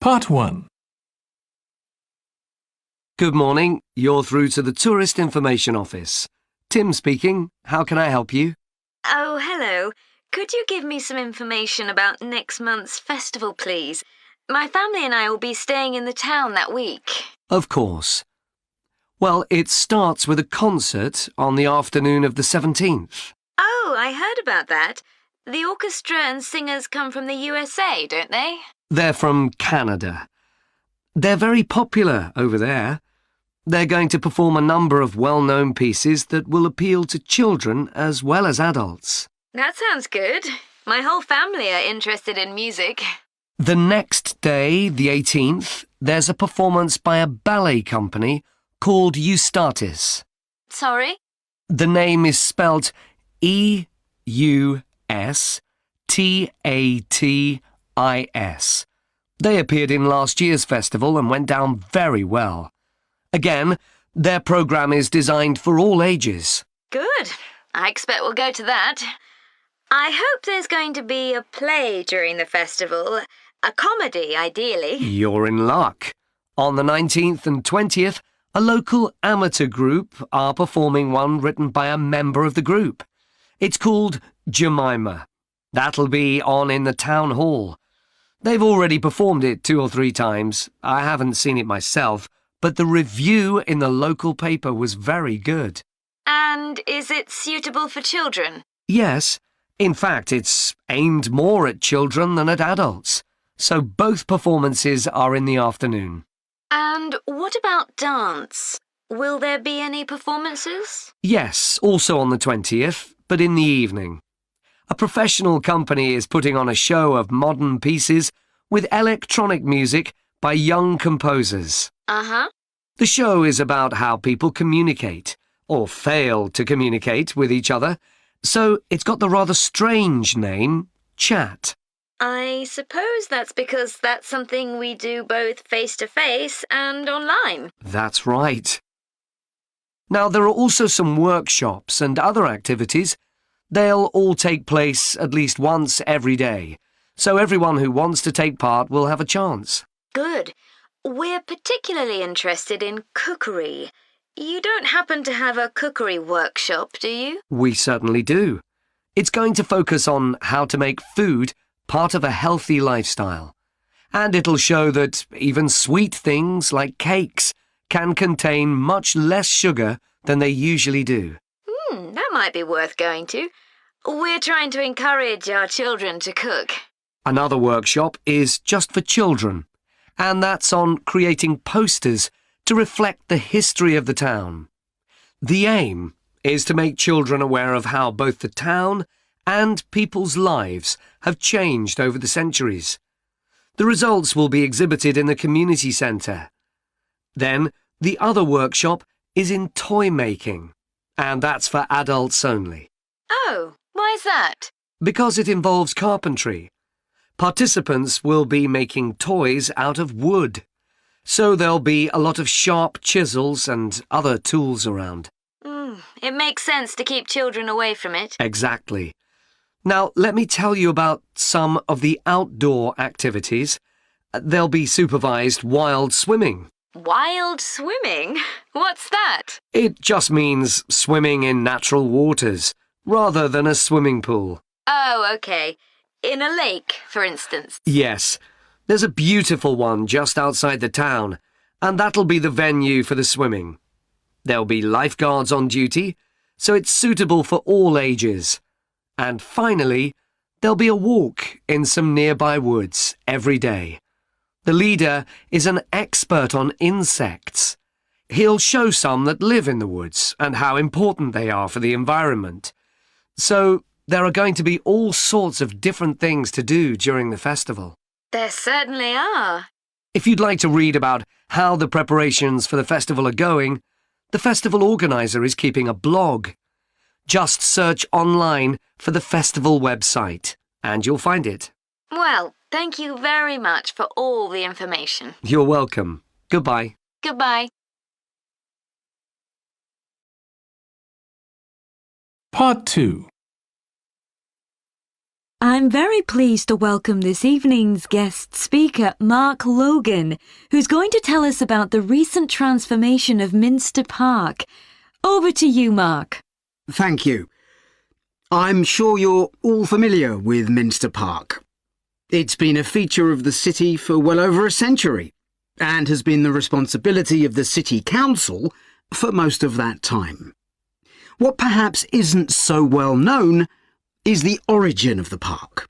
Part 1. Good morning. You're through to the Tourist Information Office. Tim speaking. How can I help you? Oh, hello. Could you give me some information about next month's festival, please? My family and I will be staying in the town that week. Of course. Well, it starts with a concert on the afternoon of the 17th. Oh, I heard about that. The orchestra and singers come from the USA, don't they? They're from Canada. They're very popular over there. They're going to perform a number of well-known pieces that will appeal to children as well as adults. That sounds good. My whole family are interested in music. The next day, the 18th, there's a performance by a ballet company called Eustatis. Sorry? The name is spelled E-U-S-T-A-T-I-S. They appeared in last year's festival and went down very well. Again, their programme is designed for all ages. Good. I expect we'll go to that. I hope there's going to be a play during the festival. A comedy, ideally. You're in luck. On the 19th and 20th, a local amateur group are performing one written by a member of the group. It's called Jemima. That'll be on in the town hall. They've already performed it 2 or 3 times. I haven't seen it myself, but the review in the local paper was very good. And is it suitable for children? Yes. In fact, it's aimed more at children than at adults. So both performances are in the afternoon. And what about dance? Will there be any performances? Yes, also on the 20th, but in the evening. A professional company is putting on a show of modern pieces with electronic music by young composers. Uh-huh. The show is about how people communicate, or fail to communicate with each other, so it's got the rather strange name, chat. I suppose that's because that's something we do both face-to-face and online. That's right. Now, there are also some workshops and other activities. They'll all take place at least once every day, so everyone who wants to take part will have a chance. Good. We're particularly interested in cookery. You don't happen to have a cookery workshop, do you? We certainly do. It's going to focus on how to make food part of a healthy lifestyle. And it'll show that even sweet things like cakes can contain much less sugar than they usually do. That might be worth going to. We're trying to encourage our children to cook. Another workshop is just for children, and that's on creating posters to reflect the history of the town. The aim is to make children aware of how both the town and people's lives have changed over the centuries. The results will be exhibited in the community centre. Then, the other workshop is in toy making, and that's for adults only. Oh, why's that? Because it involves carpentry. Participants will be making toys out of wood, so there'll be a lot of sharp chisels and other tools around. It makes sense to keep children away from it. Exactly. Now, let me tell you about some of the outdoor activities. There'll be supervised wild swimming. Wild swimming? What's that? It just means swimming in natural waters, rather than a swimming pool. Oh, okay. In a lake, for instance. Yes. There's a beautiful one just outside the town, and that'll be the venue for the swimming. There'll be lifeguards on duty, so it's suitable for all ages. And finally, there'll be a walk in some nearby woods every day. The leader is an expert on insects. He'll show some that live in the woods and how important they are for the environment. So there are going to be all sorts of different things to do during the festival. There certainly are. If you'd like to read about how the preparations for the festival are going, the festival organizer is keeping a blog. Just search online for the festival website, and you'll find it. Well, thank you very much for all the information. You're welcome. Goodbye. Goodbye. Part 2. I'm very pleased to welcome this evening's guest speaker, Mark Logan, who's going to tell us about the recent transformation of Minster Park. Over to you, Mark. Thank you. I'm sure you're all familiar with Minster Park. It's been a feature of the city for well over a century and has been the responsibility of the City Council for most of that time. What perhaps isn't so well known is the origin of the park.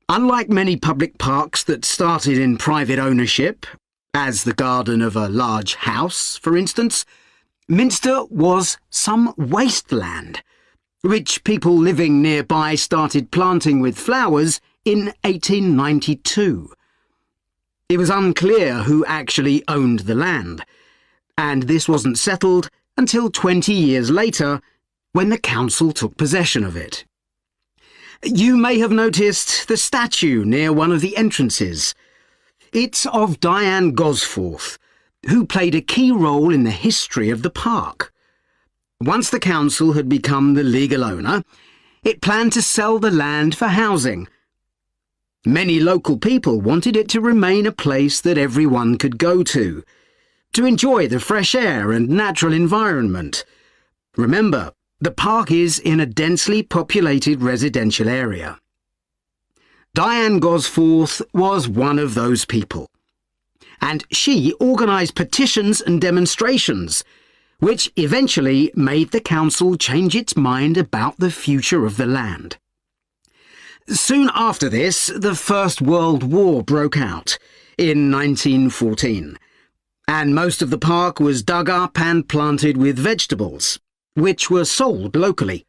Unlike many public parks that started in private ownership, as the garden of a large house, for instance, Minster was some wasteland, which people living nearby started planting with flowers in 1892. It was unclear who actually owned the land, and this wasn't settled until 20 years later, when the council took possession of it. You may have noticed the statue near one of the entrances. It's of Diane Gosforth, who played a key role in the history of the park. Once the council had become the legal owner, it planned to sell the land for housing. Many local people wanted it to remain a place that everyone could go to enjoy the fresh air and natural environment. Remember, the park is in a densely populated residential area. Diane Gosforth was one of those people, and she organised petitions and demonstrations, which eventually made the council change its mind about the future of the land. Soon after this, the First World War broke out in 1914, and most of the park was dug up and planted with vegetables, which were sold locally.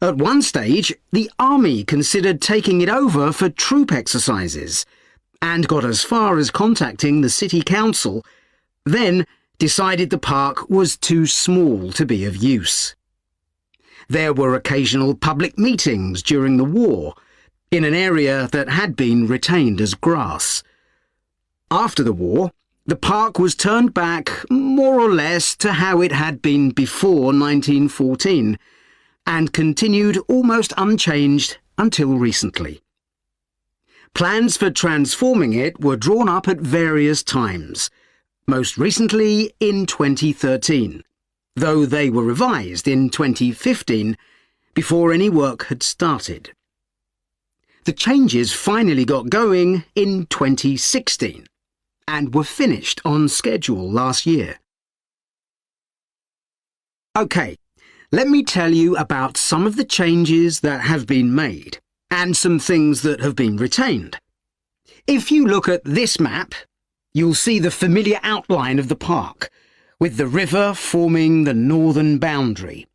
At one stage, the army considered taking it over for troop exercises, and got as far as contacting the city council, then decided the park was too small to be of use. There were occasional public meetings during the war, in an area that had been retained as grass. After the war, the park was turned back more or less to how it had been before 1914, and continued almost unchanged until recently. Plans for transforming it were drawn up at various times, most recently in 2013, though they were revised in 2015 before any work had started. The changes finally got going in 2016 and were finished on schedule last year. OK, let me tell you about some of the changes that have been made and some things that have been retained. If you look at this map, you'll see the familiar outline of the park, with the river forming the northern boundary,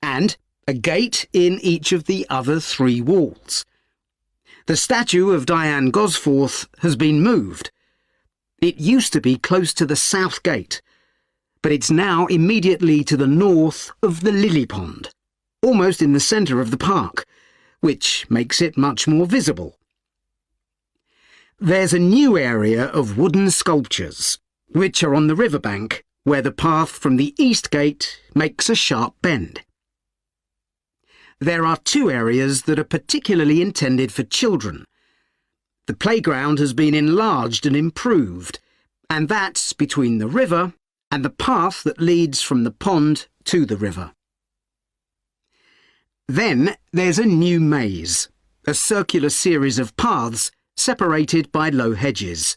and a gate in each of the other three walls. The statue of Diane Gosforth has been moved. It used to be close to the south gate, but it's now immediately to the north of the lily pond, almost in the centre of the park, which makes it much more visible. There's a new area of wooden sculptures, which are on the riverbank, where the path from the east gate makes a sharp bend. There are two areas that are particularly intended for children. The playground has been enlarged and improved, and that's between the river and the path that leads from the pond to the river. Then there's a new maze, a circular series of paths separated by low hedges.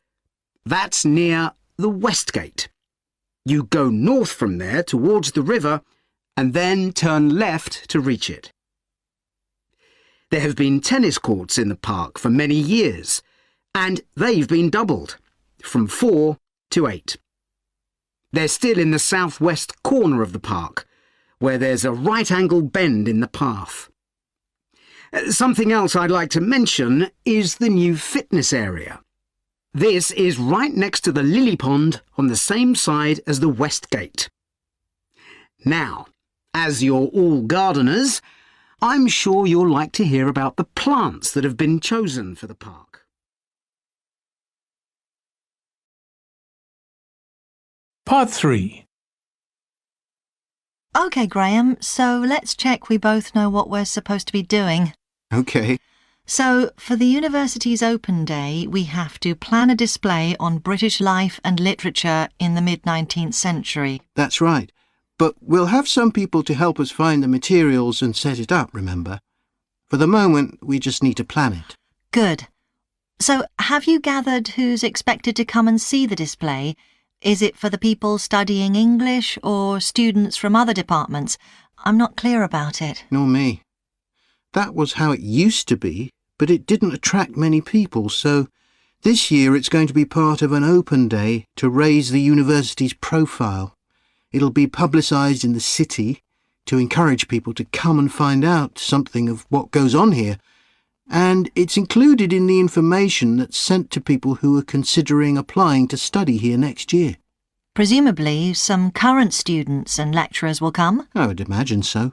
That's near the west gate. You go north from there towards the river and then turn left to reach it. There have been tennis courts in the park for many years, and they've been doubled, from 4 to 8. They're still in the southwest corner of the park, where there's a right-angle bend in the path. Something else I'd like to mention is the new fitness area. This is right next to the lily pond on the same side as the west gate. Now, as you're all gardeners, I'm sure you'll like to hear about the plants that have been chosen for the park. Part 3. OK, Graham, so let's check we both know what we're supposed to be doing. OK. So, for the university's open day, we have to plan a display on British life and literature in the mid-19th century. That's right. But we'll have some people to help us find the materials and set it up, remember? For the moment, we just need to plan it. Good. So, have you gathered who's expected to come and see the display? Is it for the people studying English or students from other departments? I'm not clear about it. Nor me. That was how it used to be, but it didn't attract many people, so this year it's going to be part of an open day to raise the university's profile. It'll be publicised in the city to encourage people to come and find out something of what goes on here, and it's included in the information that's sent to people who are considering applying to study here next year. Presumably, some current students and lecturers will come? I would imagine so.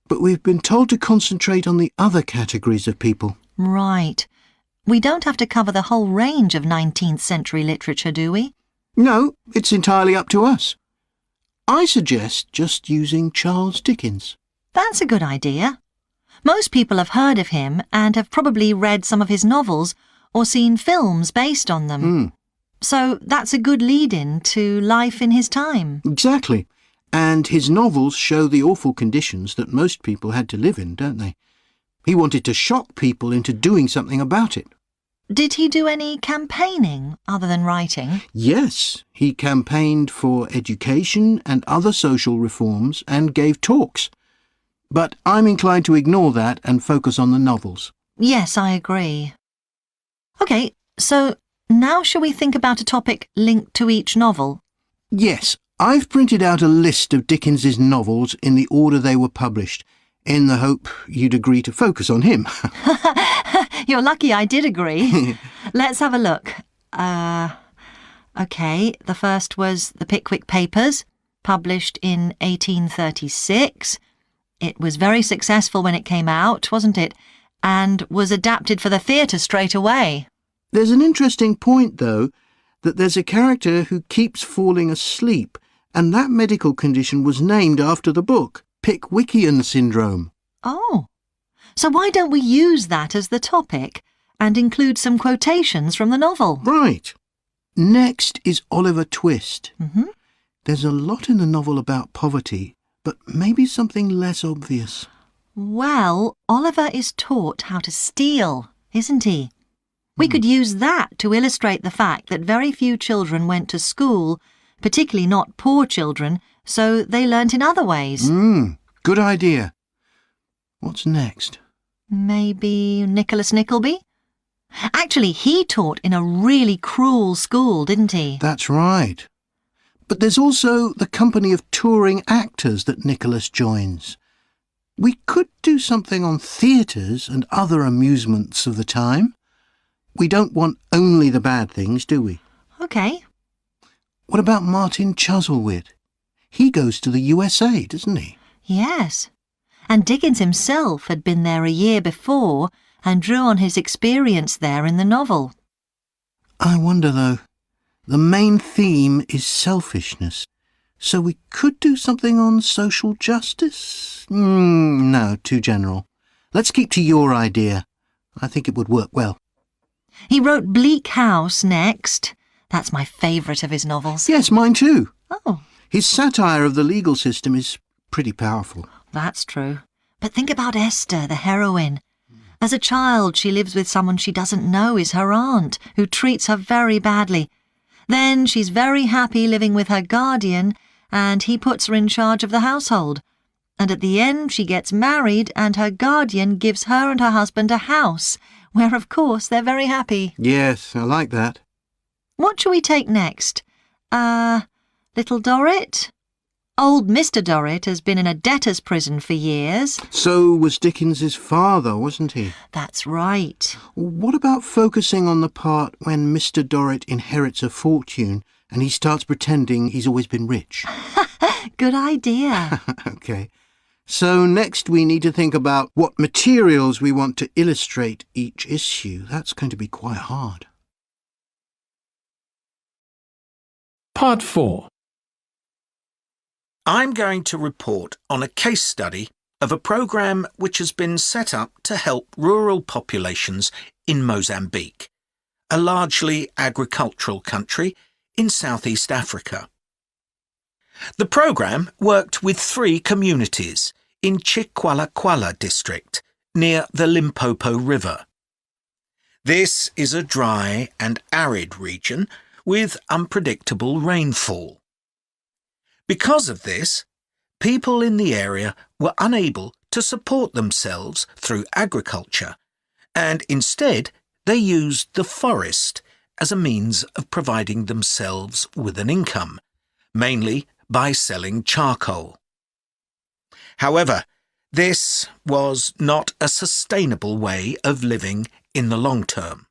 But we've been told to concentrate on the other categories of people. Right. We don't have to cover the whole range of 19th century literature, do we? No, it's entirely up to us. I suggest just using Charles Dickens. That's a good idea. Most people have heard of him and have probably read some of his novels or seen films based on them. So that's a good lead-in to life in his time. Exactly. And his novels show the awful conditions that most people had to live in, don't they? He wanted to shock people into doing something about it. Did he do any campaigning other than writing? Yes, he campaigned for education and other social reforms and gave talks. But I'm inclined to ignore that and focus on the novels. Yes, I agree. OK, so now shall we think about a topic linked to each novel? Yes, I've printed out a list of Dickens's novels in the order they were published, in the hope you'd agree to focus on him. You're lucky I did agree. Let's have a look. OK, the first was The Pickwick Papers, published in 1836. It was very successful when it came out, wasn't it? And was adapted for the theatre straight away. There's an interesting point, though, that there's a character who keeps falling asleep, and that medical condition was named after the book, Pickwickian syndrome. Oh, so why don't we use that as the topic and include some quotations from the novel? Right. Next is Oliver Twist. Mm-hmm. There's a lot in the novel about poverty, but maybe something less obvious. Well, Oliver is taught how to steal, isn't he? We could use that to illustrate the fact that very few children went to school, particularly not poor children, so they learnt in other ways. Good idea. What's next? Maybe Nicholas Nickleby? Actually, he taught in a really cruel school, didn't he? That's right. But there's also the company of touring actors that Nicholas joins. We could do something on theatres and other amusements of the time. We don't want only the bad things, do we? OK. What about Martin Chuzzlewit? He goes to the USA, doesn't he? Yes. And Dickens himself had been there a year before and drew on his experience there in the novel. I wonder, though. The main theme is selfishness. So we could do something on social justice? No, too general. Let's keep to your idea. I think it would work well. He wrote Bleak House next. That's my favourite of his novels. Yes, mine too. Oh, His satire of the legal system is pretty powerful. that's true. But think about Esther, the heroine. As a child, she lives with someone she doesn't know is her aunt, who treats her very badly. Then she's very happy living with her guardian, and he puts her in charge of the household. And at the end, she gets married, and her guardian gives her and her husband a house, where, of course, they're very happy. Yes, I like that. What shall we take next? Little Dorrit? Old Mr. Dorrit has been in a debtor's prison for years. So was Dickens's father, wasn't he? That's right. What about focusing on the part when Mr. Dorrit inherits a fortune and he starts pretending he's always been rich? Good idea. OK. So next we need to think about what materials we want to illustrate each issue. That's going to be quite hard. Part 4. I'm going to report on a case study of a program which has been set up to help rural populations in Mozambique, a largely agricultural country in Southeast Africa. The program worked with 3 communities in Chikwalakwala district near the Limpopo River. This is a dry and arid region with unpredictable rainfall. Because of this, people in the area were unable to support themselves through agriculture, and instead they used the forest as a means of providing themselves with an income, mainly by selling charcoal. However, this was not a sustainable way of living in the long term,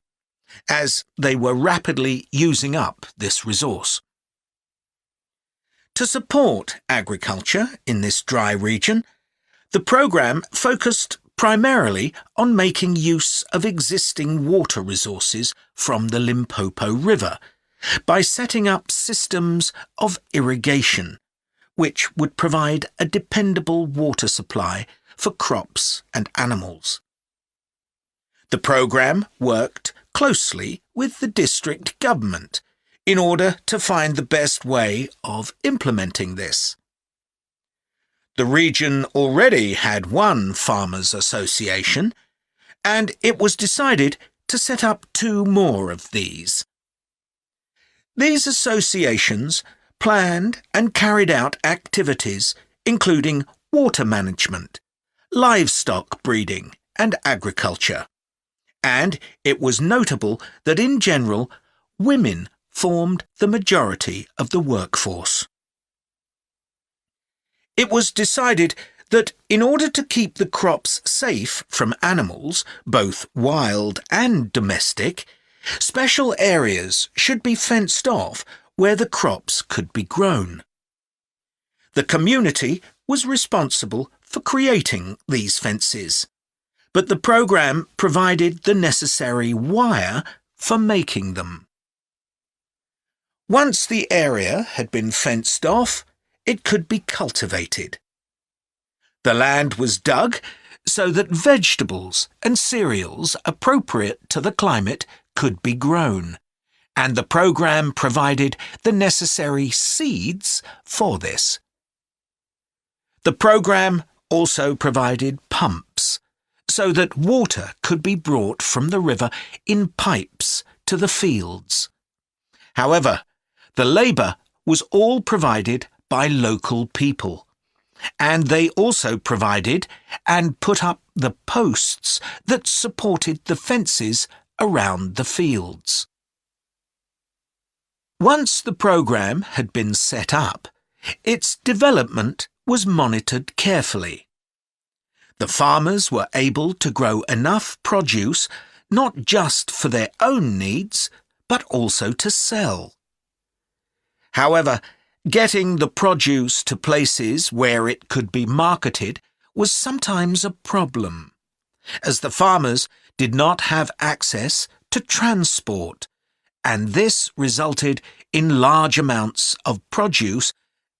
as they were rapidly using up this resource. To support agriculture in this dry region, the program focused primarily on making use of existing water resources from the Limpopo River by setting up systems of irrigation, which would provide a dependable water supply for crops and animals. The program worked closely with the district government in order to find the best way of implementing this. The region already had one farmers' association, and it was decided to set up 2 more of these. These associations planned and carried out activities including water management, livestock breeding and agriculture, and it was notable that in general women formed the majority of the workforce. It was decided that in order to keep the crops safe from animals, both wild and domestic, special areas should be fenced off where the crops could be grown. The community was responsible for creating these fences, but the program provided the necessary wire for making them. Once the area had been fenced off, it could be cultivated. The land was dug so that vegetables and cereals appropriate to the climate could be grown, and the program provided the necessary seeds for this. The program also provided pumps so that water could be brought from the river in pipes to the fields. However, the labour was all provided by local people, and they also provided and put up the posts that supported the fences around the fields. Once the program had been set up, its development was monitored carefully. The farmers were able to grow enough produce not just for their own needs, but also to sell. However, getting the produce to places where it could be marketed was sometimes a problem, as the farmers did not have access to transport, and this resulted in large amounts of produce,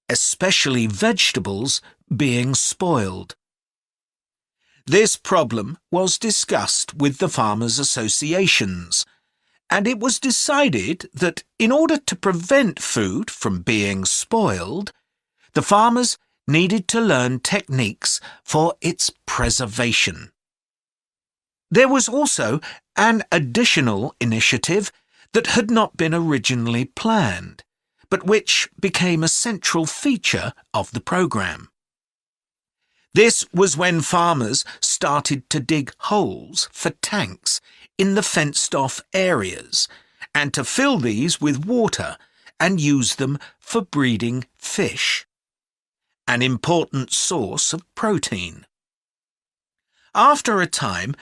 especially vegetables, being spoiled. This problem was discussed with the farmers' associations, and it was decided that in order to prevent food from being spoiled, the farmers needed to learn techniques for its preservation. There was also an additional initiative that had not been originally planned, but which became a central feature of the program. This was when farmers started to dig holes for tanks in the fenced-off areas, and to fill these with water and use them for breeding fish, an important source of protein. After a time,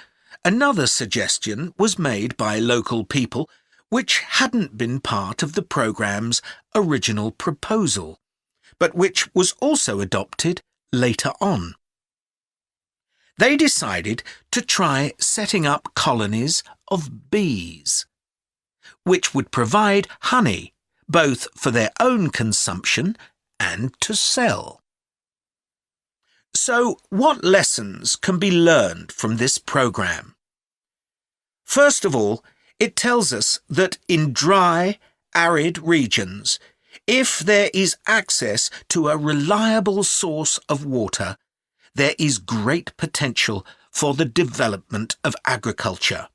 another suggestion was made by local people which hadn't been part of the program's original proposal, but which was also adopted later on. They decided to try setting up colonies of bees, which would provide honey both for their own consumption and to sell. So, what lessons can be learned from this programme? First of all, it tells us that in dry, arid regions, if there is access to a reliable source of water, there is great potential for the development of agriculture.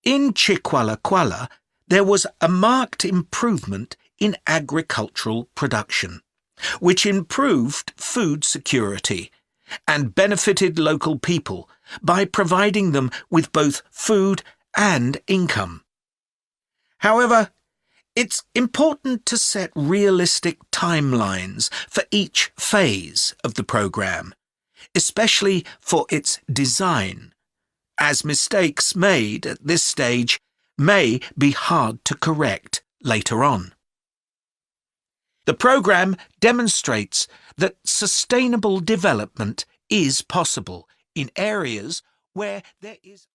In Chiqualaquala, there was a marked improvement in agricultural production, which improved food security and benefited local people by providing them with both food and income. However, it's important to set realistic timelines for each phase of the programme, especially for its design, as mistakes made at this stage may be hard to correct later on. The programme demonstrates that sustainable development is possible in areas where there is